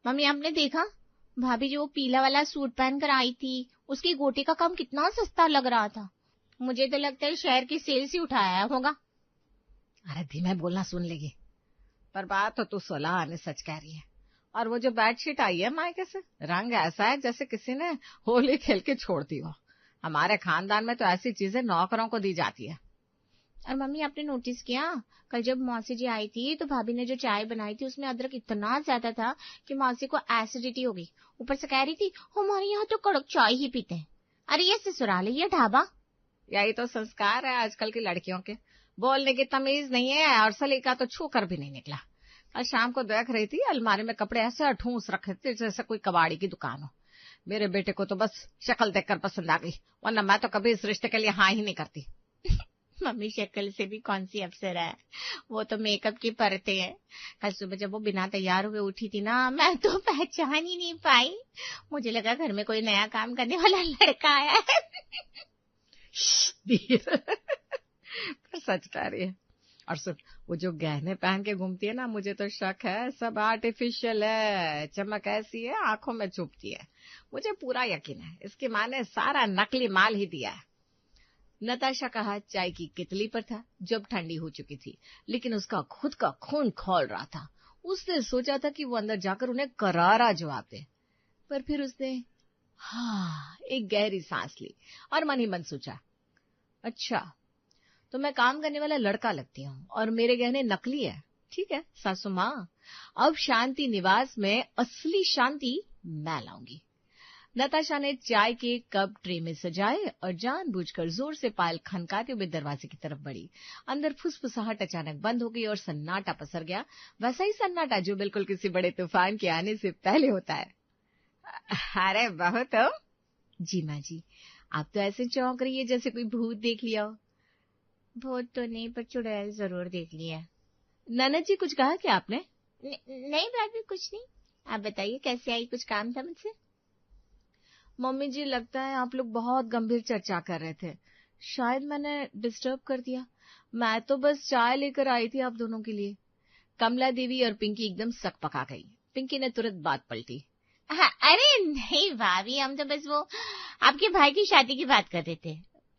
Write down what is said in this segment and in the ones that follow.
Mummy आपने देखा, भाभी जो पीला वाला सूट पहन कर आई थी, उसकी गोटी का काम कितना सस्ता लग रहा था। मुझे तो लगता है शहर की सेल से उठाया होगा। अरे धीमे बोलना, सुन लेगी। पर बात तो तू 16 आने सच कह रही है। और वो जो बेडशीट आई है मायके से, रंग ऐसा है जैसे किसी ने होली खेल के छोड़ दी हो। हमारे खानदान में तो ऐसी चीजें नौकरों को दी जाती है। और मम्मी आपने नोटिस किया, कल जब मौसी जी आई थी तो भाभी ने जो चाय बनाई थी उसमें अदरक इतना ज्यादा था कि मौसी को एसिडिटी हो गई। ऊपर से कह रही थी हमारे यहाँ तो कड़क चाय ही पीते हैं। अरे ये ससुराल है, ये ढाबा। यही तो संस्कार है आजकल की लड़कियों के। बोलने की तमीज नहीं है और सलीका तो छू कर भी नहीं निकला। कल शाम को देख रही थी, अलमारी में कपड़े ऐसे ठूस रखे थे जैसे कोई कबाड़ी की दुकान हो। मेरे बेटे को तो बस शक्ल देखकर पसंद आ गई, वरना मैं तो कभी इस रिश्ते के लिए हाँ ही नहीं करती। मम्मी शक्ल से भी कौन सी अफसर है, वो तो मेकअप की परतें हैं। कल सुबह जब वो बिना तैयार हुए उठी थी ना, मैं तो पहचान ही नहीं पाई। मुझे लगा घर में कोई नया काम करने वाला लड़का आया है। पर सच कह रही है। और सुन, वो जो गहने पहन के घूमती है ना, मुझे तो शक है सब आर्टिफिशियल है। चमक ऐसी है, आंखों में चुभती है। मुझे पूरा यकीन है इसकी माँ ने सारा नकली माल ही दिया है। नताशा का हाथ चाय की कितली पर था जब ठंडी हो चुकी थी, लेकिन उसका खुद का खून खौल रहा था। उसने सोचा था कि वो अंदर जाकर उन्हें करारा जवाब दे, पर फिर उसने एक गहरी सांस ली और मन ही मन सोचा, अच्छा तो मैं काम करने वाला लड़का लगती हूँ और मेरे गहने नकली है। ठीक है सासू माँ, अब शांति निवास में असली शांति मैं लाऊंगी। नताशा ने चाय के कप ट्रे में सजाए और जानबूझकर जोर से पायल खनकाते हुए दरवाजे की तरफ बढ़ी। अंदर फुसफुसाहट अचानक बंद हो गई और सन्नाटा पसर गया, वैसा ही सन्नाटा जो बिल्कुल किसी बड़े तूफान के आने से पहले होता है। अरे बहू तुम? जी माँ जी, आप तो ऐसे चौंक रही है जैसे कोई भूत देख लिया हो। भूत तो नहीं, पर चुड़ैल जरूर देख लिया। ननद जी कुछ कहा क्या आपने? नहीं भाभी कुछ नहीं, आप बताइए कैसे आई, कुछ काम था मुझसे? मम्मी जी लगता है आप लोग बहुत गंभीर चर्चा कर रहे थे, शायद मैंने डिस्टर्ब कर दिया। मैं तो बस चाय लेकर आई थी आप दोनों के लिए। कमला देवी और पिंकी एकदम सकपका गई। पिंकी ने तुरंत बात पलटी। हाँ, अरे नहीं भाभी, हम तो बस वो आपके भाई की शादी की बात कर रहे थे।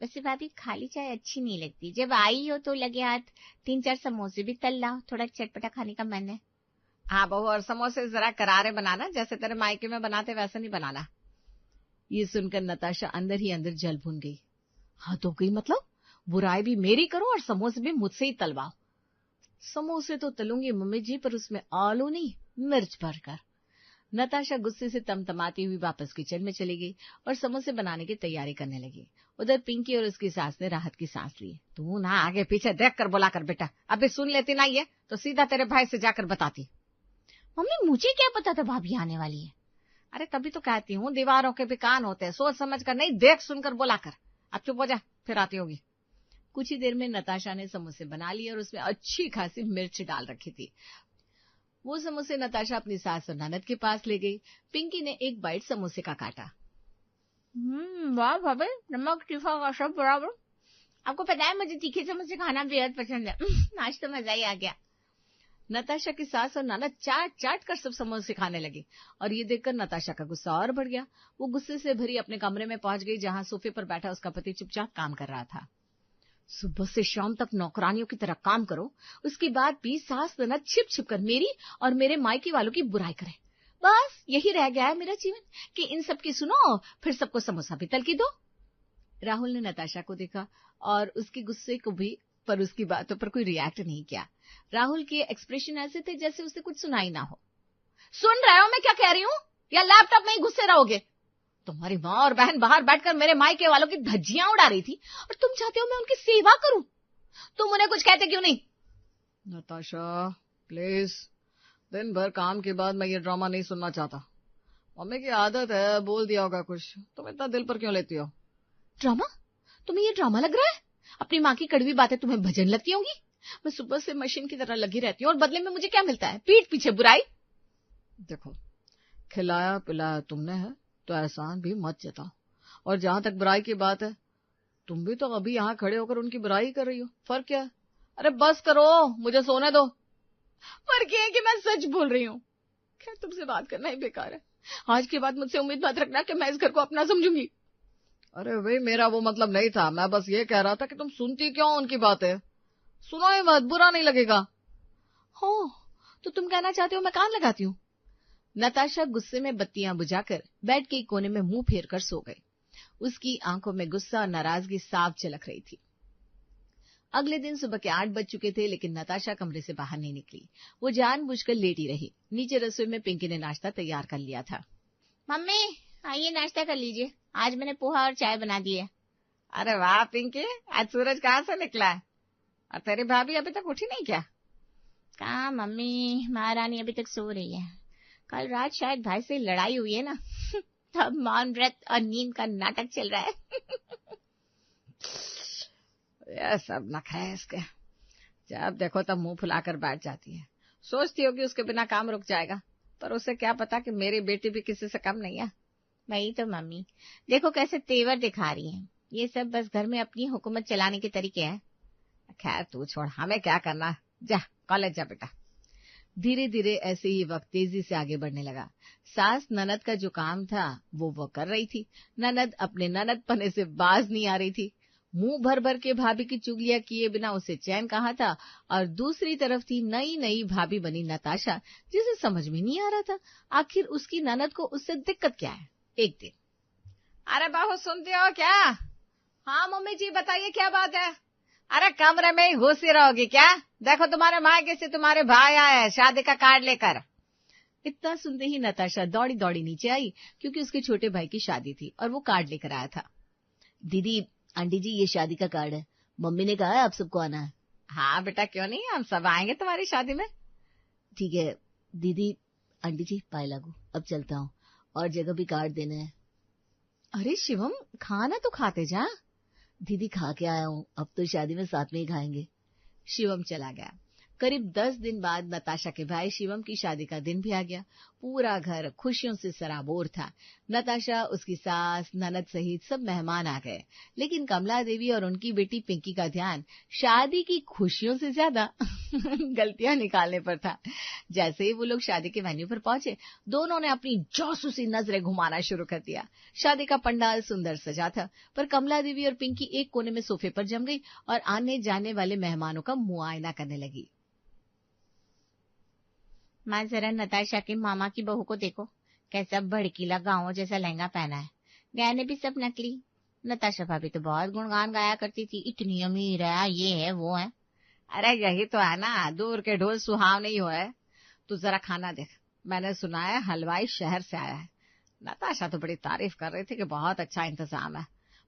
वैसे भाभी खाली चाय अच्छी नहीं लगती, जब आई हो तो लगे हाथ 3-4 समोसे भी तल लाओ, थोड़ा चटपटा खाने का मन है। हाँ बहू, और समोसे जरा करारे बनाना, जैसे तेरे मायके में बनाते वैसे नहीं बनाना। ये सुनकर नताशा अंदर ही अंदर जल भून गई। हाँ तो गई मतलब बुराई भी मेरी करो और समोसे भी मुझसे ही तलवाओ। समोसे तो तलूंगी मम्मी जी, पर उसमें आलू नहीं, मिर्च भरकर। नताशा गुस्से से तमतमाती हुई वापस किचन में चली गई और समोसे बनाने की तैयारी करने लगी। उधर पिंकी और उसकी सास ने राहत की सांस ली। तू ना आगे पीछे देख कर बोला कर बेटा, अभी सुन लेती ना ये तो सीधा तेरे भाई से जाकर बताती। मम्मी मुझे क्या पता था भाभी आने वाली है। अरे तभी तो कहती हूँ दीवारों के भी कान होते हैं, सोच समझ कर नहीं, देख सुनकर बोला कर। अब चुप हो जा, फिर आती होगी। कुछ ही देर में नताशा ने समोसे बना लिए और उसमें अच्छी खासी मिर्च डाल रखी थी। वो समोसे नताशा अपनी सास और ननद के पास ले गई। पिंकी ने एक बाइट समोसे का काटा। वाह भाभी, नमक तीखा का सब बराबर। आपको पता है मुझे तीखे समोसे खाना बेहद पसंद है। आज तो मजा ही आ गया। नताशा की सास और ननद चाट चाट कर सब समोसे खाने लगी और ये देखकर नताशा का गुस्सा और बढ़ गया। वो गुस्से से भरी अपने कमरे में पहुंच गई, जहां सोफे पर बैठा उसका पति चुपचाप काम कर रहा था। सुबह से शाम तक नौकरानियों की तरह काम करो, उसके बाद भी सास ननद छिप छिप कर मेरी और मेरे मायके वालों की बुराई करें। बस यही रह गया है मेरा जीवन कि इन सब की सुनो फिर सबको समोसा भी तल के दो। राहुल ने नताशा को देखा और उसके गुस्से को भी, पर उसकी बातों पर कोई रिएक्ट नहीं किया। राहुल के एक्सप्रेशन ऐसे थे जैसे उसे कुछ सुनाई ना हो। सुन रहे हो मैं क्या कह रही हूँ, या लैपटॉप में ही गुस्से रहोगे? तुम्हारी माँ और बहन बाहर बैठकर मेरे मायके वालों की धज्जियां उड़ा रही थी और तुम चाहते हो मैं उनकी सेवा करूं? तुम उन्हें कुछ कहते क्यों नहीं? नताशा प्लीज, दिन भर काम के बाद मैं ये ड्रामा नहीं सुनना चाहता। मम्मी की आदत है, बोल दिया होगा कुछ, तुम इतना दिल पर क्यों लेती हो? ड्रामा? तुम्हें ये ड्रामा लग रहा है? अपनी माँ की कड़वी बातें तुम्हें भजन लगती होंगी। मैं सुबह से मशीन की तरह लगी रहती हूँ और बदले में मुझे क्या मिलता है? पीठ पीछे बुराई। देखो, खिलाया पिलाया तुमने है तो एहसान भी मत जताओ। और जहां तक बुराई की बात है, तुम भी तो अभी यहाँ खड़े होकर उनकी बुराई कर रही हो, फर्क क्या है? अरे बस करो, मुझे सोने दो। फर्क ये है कि मैं सच बोल रही हूँ। खैर तुमसे बात करना ही बेकार है। आज के बाद मुझसे उम्मीद मत रखना कि मैं इस घर को अपना समझूंगी। अरे भाई मेरा वो मतलब नहीं था, मैं बस ये कह रहा था कि तुम सुनती क्यों उनकी बातें। सुनो ही मत, बुरा नहीं लगेगा। हो तो तुम कहना चाहते हो मैं कान लगाती हूँ। नताशा गुस्से में बत्तियां बुझाकर बेड के कोने में मुंह फेर कर सो गई। उसकी आंखों में गुस्सा और नाराजगी साफ झलक रही थी। अगले दिन सुबह के 8 बज चुके थे, लेकिन नताशा कमरे से बाहर नहीं निकली। वो जानबूझकर लेटी रही। नीचे रसोई में पिंकी ने नाश्ता तैयार कर लिया था। मम्मी आइए नाश्ता कर लीजिए, आज मैंने पोहा और चाय बना दी है। अरे वाह पिंकी, आज सूरज कहाँ से निकला है? और तेरी भाभी अभी तक उठी नहीं क्या? कहाँ मम्मी, महारानी अभी तक सो रही है। कल रात शायद भाई से लड़ाई हुई है ना तब मौन व्रत और नींद का नाटक चल रहा है यह सब नखरे है इसके, जब देखो तब मुंह फुलाकर बैठ जाती है। सोचती होगी उसके बिना काम रुक जाएगा, पर उसे क्या पता कि मेरी बेटी भी किसी से कम नहीं है। वही तो मम्मी, देखो कैसे तेवर दिखा रही है। ये सब बस घर में अपनी हुकूमत चलाने के तरीके हैं। खैर तू छोड़, हमें क्या करना, जा कॉलेज जा बेटा। धीरे धीरे ऐसे ही वक्त तेजी से आगे बढ़ने लगा। सास ननद का जो काम था वो कर रही थी। ननद अपने ननद पने से बाज नहीं आ रही थी। मुंह भर भर के भाभी की चुगलियां किए बिना उसे चैन कहाँ था। और दूसरी तरफ थी नई नई भाभी बनी नताशा, जिसे समझ में नहीं आ रहा था आखिर उसकी ननद को उससे दिक्कत क्या है। एक दिन, अरे बहू सुनते हो क्या? हाँ मम्मी जी बताइए क्या बात है? अरे कमरे में ही घुसी रहोगी क्या? देखो तुम्हारे मायके से तुम्हारे भाई आए हैं शादी का कार्ड लेकर। इतना सुनते ही नताशा दौड़ी दौड़ी नीचे आई, क्योंकि उसके छोटे भाई की शादी थी और वो कार्ड लेकर आया था। दीदी, आंटी जी ये शादी का कार्ड है, मम्मी ने कहा है आप सबको आना है। हाँ बेटा क्यों नहीं, हम सब आएंगे तुम्हारी शादी में। ठीक है दीदी। आंटी जी पाए लागू, अब चलता हूँ, और जगह भी कार्ड देना है। अरे शिवम, खाना तो खाते जा। दीदी खा के आया हूँ, अब तो शादी में साथ में ही खाएंगे। शिवम चला गया। करीब 10 दिन बाद नताशा के भाई शिवम की शादी का दिन भी आ गया। पूरा घर खुशियों से सराबोर था। नताशा, उसकी सास, ननद सहित सब मेहमान आ गए, लेकिन कमला देवी और उनकी बेटी पिंकी का ध्यान शादी की खुशियों से ज्यादा गलतियां निकालने पर था। जैसे ही वो लोग शादी के वेन्यू पर पहुंचे, दोनों ने अपनी जासूसी नजरें घुमाना शुरू कर दिया। शादी का पंडाल सुंदर सजा था, पर कमला देवी और पिंकी एक कोने में सोफे पर जम गई और आने जाने वाले मेहमानों का मुआयना करने लगी। माँ जरा नताशा के मामा की बहू को देखो, कैसा भड़कीला गाँव जैसा लहंगा पहना है, गहने भी सब नकली। नताशा भाभी तो बहुत गुणगान गाया करती थी, इतनी अमीर है, ये है वो है। अरे यही तो है ना, दूर के ढोल सुहावने ही हुए। तू जरा खाना देख, मैंने सुना है हलवाई शहर से आया है। नताशा तो बड़ी तारीफ कर रही थी कि बहुत अच्छा इंतजाम है,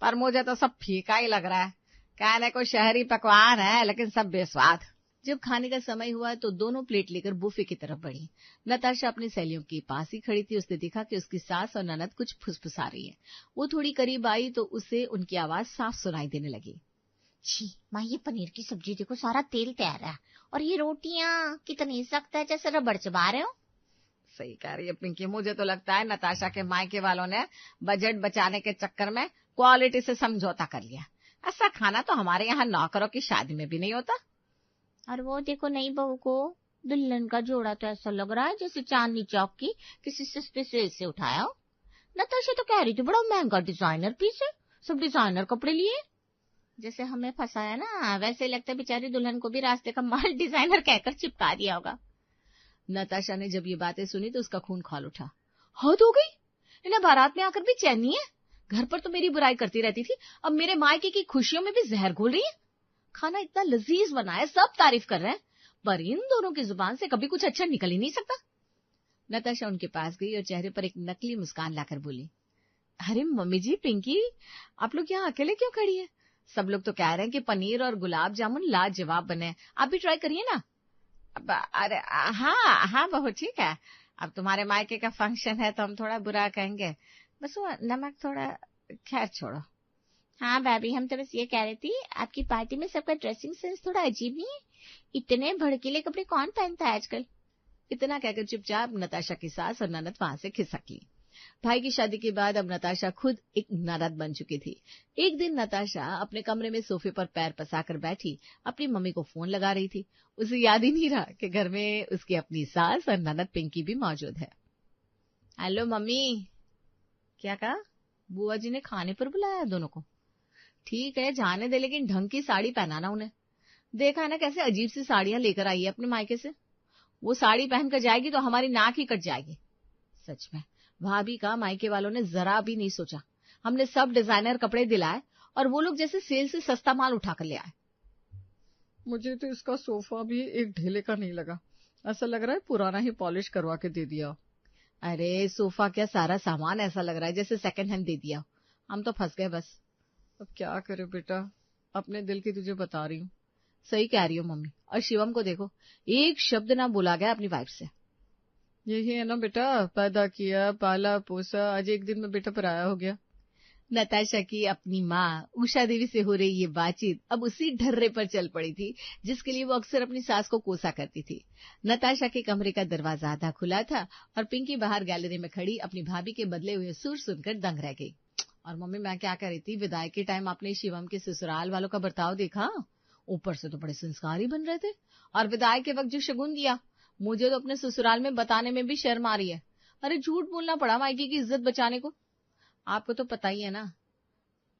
पर मुझे तो सब फीका ही लग रहा है। कहने को शहरी पकवान है, लेकिन सब बेस्वाद। जब खाने का समय हुआ तो दोनों प्लेट लेकर बुफे की तरफ बढ़ी। नताशा अपनी सहेलियों के पास ही खड़ी थी। उसने देखा कि उसकी सास और ननद कुछ फुसफुसा रही है। वो थोड़ी करीब आई तो उसे उनकी आवाज साफ सुनाई देने लगी। छी माँ, ये पनीर की सब्जी देखो, सारा तेल तैयार है, और ये रोटियां कितनी सख्त है, जैसे रबड़ चबा रहे हो। सही कह रही है पिंकी, मुझे तो लगता है नताशा के मायके वालों ने बजट बचाने के चक्कर में क्वालिटी से समझौता कर लिया। ऐसा खाना तो हमारे यहाँ नौकरों की शादी में भी नहीं होता। और वो देखो नई बहू को, दुल्हन का जोड़ा तो ऐसा लग रहा है जैसे चांदनी चौक की किसी सस्ते सेल से उठाया हो। नताशा तो कह रही थी बड़ा महंगा डिजाइनर पीस है, सब डिजाइनर कपड़े लिए। जैसे हमें फंसाया ना, वैसे लगता है बेचारी दुल्हन को भी रास्ते का माल डिजाइनर कहकर चिपका दिया होगा। नताशा ने जब ये बातें सुनी तो उसका खून खौल उठा। हद हो गई, इन्हें बारात में आकर भी चैन नहीं है। घर पर तो मेरी बुराई करती रहती थी, अब मेरे मायके की खुशियों में भी जहर घोल रही है। खाना इतना लजीज बना है, सब तारीफ कर रहे हैं, पर इन दोनों की जुबान से कभी कुछ अच्छा निकल ही नहीं सकता। नताशा उनके पास गई और चेहरे पर एक नकली मुस्कान लाकर बोली, अरे मम्मी जी, पिंकी, आप लोग यहाँ अकेले क्यों खड़ी है? सब लोग तो कह रहे हैं कि पनीर और गुलाब जामुन लाजवाब बने, आप भी ट्राई करिए ना। अरे हाँ हाँ बहू ठीक है, अब तुम्हारे मायके का फंक्शन है तो हम थोड़ा बुरा कहेंगे, बस वो नमक थोड़ा, खैर छोड़ो। हाँ भाभी, हम तो बस ये कह रही थी, आपकी पार्टी में सबका ड्रेसिंग सेंस थोड़ा अजीब नहीं है? इतने भड़कीले कपड़े कौन पहनता है आजकल? इतना कहकर चुपचाप नताशा की सास और ननद वहां से खिसक ली। भाई की शादी के बाद अब नताशा खुद एक ननद बन चुकी थी। एक दिन नताशा अपने कमरे में सोफे पर पैर पसाकर बैठी अपनी मम्मी को फोन लगा रही थी। उसे याद ही नहीं रहा कि घर में उसकी अपनी सास और ननद पिंकी भी मौजूद है। Hello mummy. क्या कहा? बुआ जी ने खाने पर बुलाया दोनों को? ठीक है, जाने दे, लेकिन ढंग की साड़ी पहनाना उन्हें। देखा है ना कैसे अजीब सी साड़ियां लेकर आई है अपने मायके से। वो साड़ी पहनकर जाएगी तो हमारी नाक ही कट जाएगी। सच में भाभी का मायके वालों ने जरा भी नहीं सोचा। हमने सब डिजाइनर कपड़े दिलाए और वो लोग जैसे सेल से सस्ता माल उठाकर ले आए। मुझे तो इसका सोफा भी एक ढेले का नहीं लगा, ऐसा लग रहा है पुराना ही पॉलिश करवा के दे दिया। अरे सोफा क्या, सारा सामान ऐसा लग रहा है जैसे सेकंड हैंड दे दिया। हम तो फंस गए बस। अब क्या करे बेटा, अपने दिल की तुझे बता रही हूँ। सही कह रही हो मम्मी। और शिवम को देखो, एक शब्द ना बोला गया अपनी वाइफ से। यही है ना बेटा, पैदा किया पाला पोसा, आज एक दिन में बेटा पराया हो गया। नताशा की अपनी माँ उषा देवी से हो रही ये बातचीत अब उसी ढर्रे पर चल पड़ी थी जिसके लिए वो अक्सर अपनी सास को कोसा करती थी। नताशा के कमरे का दरवाजा आधा खुला था और पिंकी बाहर गैलरी में खड़ी अपनी भाभी के बदले हुए सुर सुनकर दंग रह गई। और मम्मी मैं क्या कह रही थी, विदाई के टाइम आपने शिवम के ससुराल वालों का बर्ताव देखा? ऊपर से तो बड़े संस्कारी बन रहे थे, और विदाई के वक्त जो शगुन दिया, मुझे तो अपने ससुराल में बताने में भी शर्म आ रही है। अरे झूठ बोलना पड़ा मायके की इज्जत बचाने को। आपको तो पता ही है ना।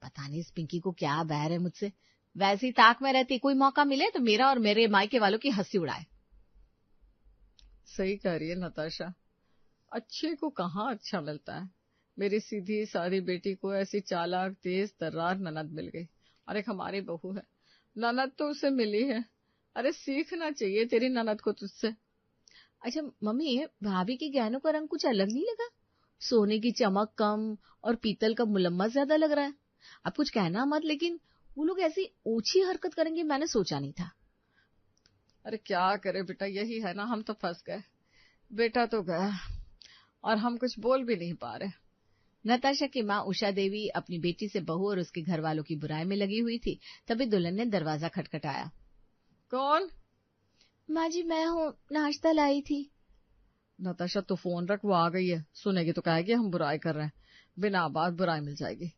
पता नहीं इस पिंकी को क्या बैर है मुझसे, वैसी ताक में रहती, कोई मौका मिले तो मेरा और मेरे मायके वालों की हंसी उड़ाए। सही कह रही है नताशा, अच्छे को कहाँ अच्छा मिलता है। मेरी सीधी सादी बेटी को ऐसी चालाक तेज तर्रार ननद मिल गई, और एक हमारी बहू है। ननद तो उसे मिली है, अरे सीखना चाहिए तेरी ननद को तुझसे। अच्छा मम्मी, भाभी के गहनों का रंग कुछ अलग नहीं लगा? सोने की चमक कम और पीतल का मुलम्मा ज्यादा लग रहा है। अब कुछ कहना मत, लेकिन वो लोग ऐसी ओछी हरकत करेंगे मैंने सोचा नहीं था। अरे क्या करे बेटा, यही है ना, हम तो फंस गए। बेटा तो गया और हम कुछ बोल भी नहीं पा रहे। नताशा की माँ उषा देवी अपनी बेटी से बहू और उसके घर वालों की बुराई में लगी हुई थी। तभी दुल्हन ने दरवाजा खटखटाया। कौन? माँ जी मैं हूँ, नाश्ता लाई थी। नताशा तो फोन रख, वो आ गई है, सुनेगी तो कहेगी हम बुराई कर रहे हैं, बिना बात बुराई मिल जाएगी।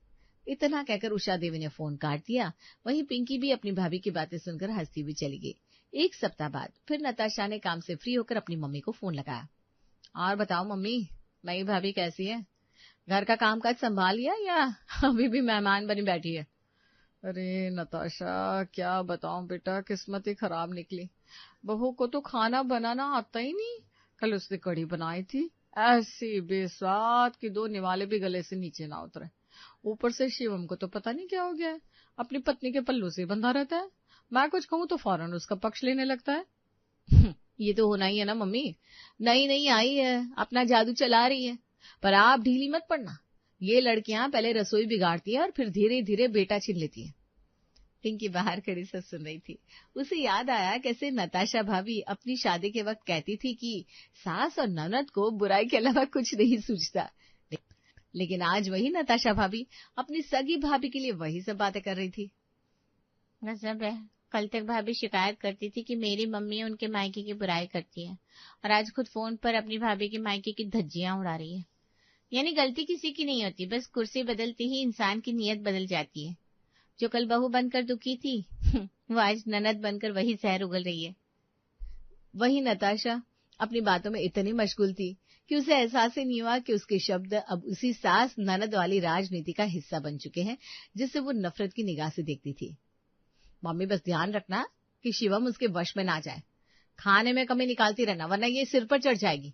इतना कहकर उषा देवी ने फोन काट दिया। वहीं पिंकी भी अपनी भाभी की बातें सुनकर हंसती हुई चली गई। एक सप्ताह बाद फिर नताशा ने काम से फ्री होकर अपनी मम्मी को फोन लगाया। और बताओ मम्मी, नई भाभी कैसी है? घर का कामकाज संभाल लिया या अभी भी मेहमान बनी बैठी है? अरे नताशा क्या बताऊं बेटा, किस्मत ही खराब निकली। बहू को तो खाना बनाना आता ही नहीं। कल उसने कढ़ी बनाई थी, ऐसी बेस्वाद कि दो निवाले भी गले से नीचे ना उतरे। ऊपर से शिवम को तो पता नहीं क्या हो गया है, अपनी पत्नी के पल्लू से बंधा रहता है। मैं कुछ कहूं तो फौरन उसका पक्ष लेने लगता है। ये तो होना ही है ना मम्मी, नई नई आई है, अपना जादू चला रही है। पर आप ढीली मत पड़ना, ये लड़कियां पहले रसोई बिगाड़ती है और फिर धीरे धीरे बेटा छीन लेती है। पिंकी बाहर खड़ी से सुन रही थी। उसे याद आया कैसे नताशा भाभी अपनी शादी के वक्त कहती थी कि सास और ननद को बुराई के अलावा कुछ नहीं सूझता, लेकिन आज वही नताशा भाभी अपनी सगी भाभी के लिए वही सब बातें कर रही थी। गजब है, कल तक भाभी शिकायत करती थी कि मेरी मम्मी उनके मायके की बुराई करती है, और आज खुद फोन पर अपनी भाभी के मायके की धज्जियां उड़ा रही है। यानी गलती किसी की नहीं होती, बस कुर्सी बदलती ही इंसान की नीयत बदल जाती है। जो कल बहू बनकर दुखी थी वो आज ननद बनकर वही जहर उगल रही है। वही नताशा अपनी बातों में इतनी मशगूल थी कि उसे एहसास ही नहीं हुआ कि उसके शब्द अब उसी सास ननद वाली राजनीति का हिस्सा बन चुके हैं जिससे वो नफरत की निगाह से देखती थी। मम्मी बस ध्यान रखना कि शिवम उसके वश में ना जाए। खाने में कमी निकालती रहना, वरना ये सिर पर चढ़ जाएगी।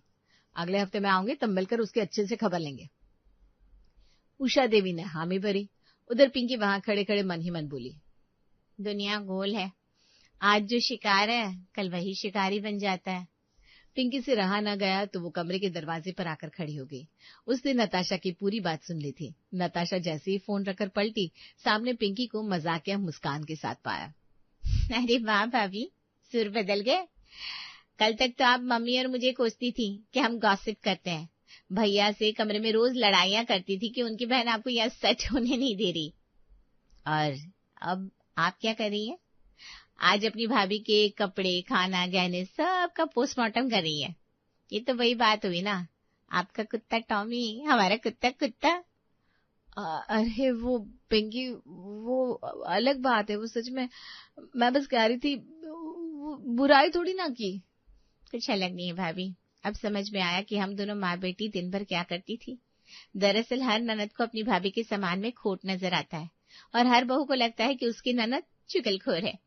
अगले हफ्ते में आऊंगी तब मिलकर उसके अच्छे से खबर लेंगे। उषा देवी ने हामी भरी। उधर पिंकी वहां खड़े खड़े मन ही मन बोली, दुनिया गोल है, आज जो शिकार है कल वही शिकारी बन जाता है। पिंकी से रहा न गया तो वो कमरे के दरवाजे पर आकर खड़ी हो गई। उसने नताशा की पूरी बात सुन ली थी। नताशा जैसे ही फोन रखकर पलटी, सामने पिंकी को मजाकिया मुस्कान के साथ पाया। अरे वाह भाभी, सुर बदल गए। कल तक तो आप मम्मी और मुझे कोसती थी कि हम गॉसिप करते हैं। भैया से कमरे में रोज लड़ाइयां करती थी कि उनकी बहन आपको यह सच होने नहीं दे रही। और अब आप क्या कर रही हैं? आज अपनी भाभी के कपड़े, खाना, गहने सब का पोस्टमार्टम कर रही है। ये तो वही बात हुई ना, आपका कुत्ता टॉमी, हमारा कुत्ता कुत्ता। अरे वो पिंकी, वो अलग बात है, वो सच में, मैं बस कह रही थी, बुराई थोड़ी ना की। कुछ अलग नहीं है भाभी, अब समझ में आया कि हम दोनों माँ बेटी दिन भर क्या करती थी। दरअसल हर ननद को अपनी भाभी के सामान में खोट नजर आता है और हर बहू को लगता है कि उसकी ननद चुगलखोर है।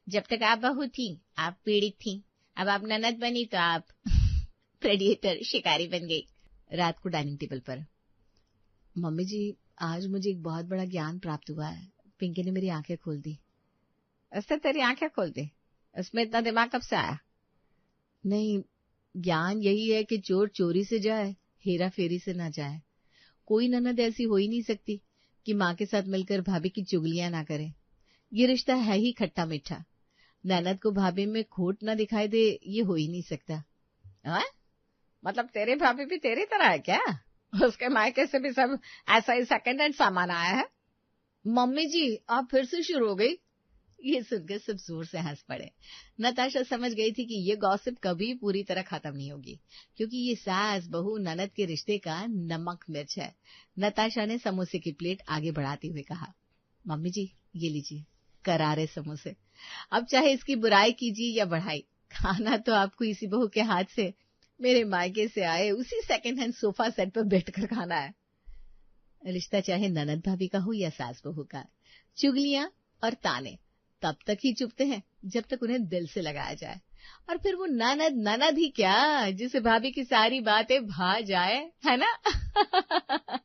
जब तक आप बहू थी आप पीड़ित थी, अब आप ननद बनी तो आप प्रेडिएटर, शिकारी बन गई। रात को डाइनिंग टेबल पर, मम्मी जी आज मुझे एक बहुत बड़ा ज्ञान प्राप्त हुआ है। पिंकी ने मेरी आंखें खोल दी। उसने तेरी आंखें खोल दी? उसमें इतना दिमाग कब से आया? नहीं, ज्ञान यही है कि चोर चोरी से जाए, हेरा फेरी से ना जाए। कोई ननद ऐसी हो ही नहीं सकती कि माँ के साथ मिलकर भाभी की चुगलियां ना करे। ये रिश्ता है ही खट्टा मीठा। ननद को भाभी में खोट ना दिखाई दे, ये हो ही नहीं सकता। मतलब तेरी भाभी भी तेरी तरह है क्या? उसके मायके से भी सब ऐसा ही सेकंड हैंड सामान आया है? मम्मी जी आप फिर से शुरू हो गई। ये सुनकर सब जोर से हंस पड़े। नताशा समझ गई थी कि ये गॉसिप कभी पूरी तरह खत्म नहीं होगी, क्योंकि ये सास बहू ननद के रिश्ते का नमक मिर्च है। नताशा ने समोसे की प्लेट आगे बढ़ाते हुए कहा, मम्मी जी ये लीजिए करारे समोसे। अब चाहे इसकी बुराई कीजिए या बढ़ाई, खाना तो आपको इसी बहू के हाथ से मेरे मायके से आए उसी सेकंड हैंड सोफा सेट पर बैठकर खाना है। रिश्ता चाहे ननद भाभी का हो या सास बहू का, चुगलियां और ताने तब तक ही चुपते हैं जब तक उन्हें दिल से लगाया जाए। और फिर वो ननद ही क्या, जिसे भाभी की सारी बातें भा जाए, है ना?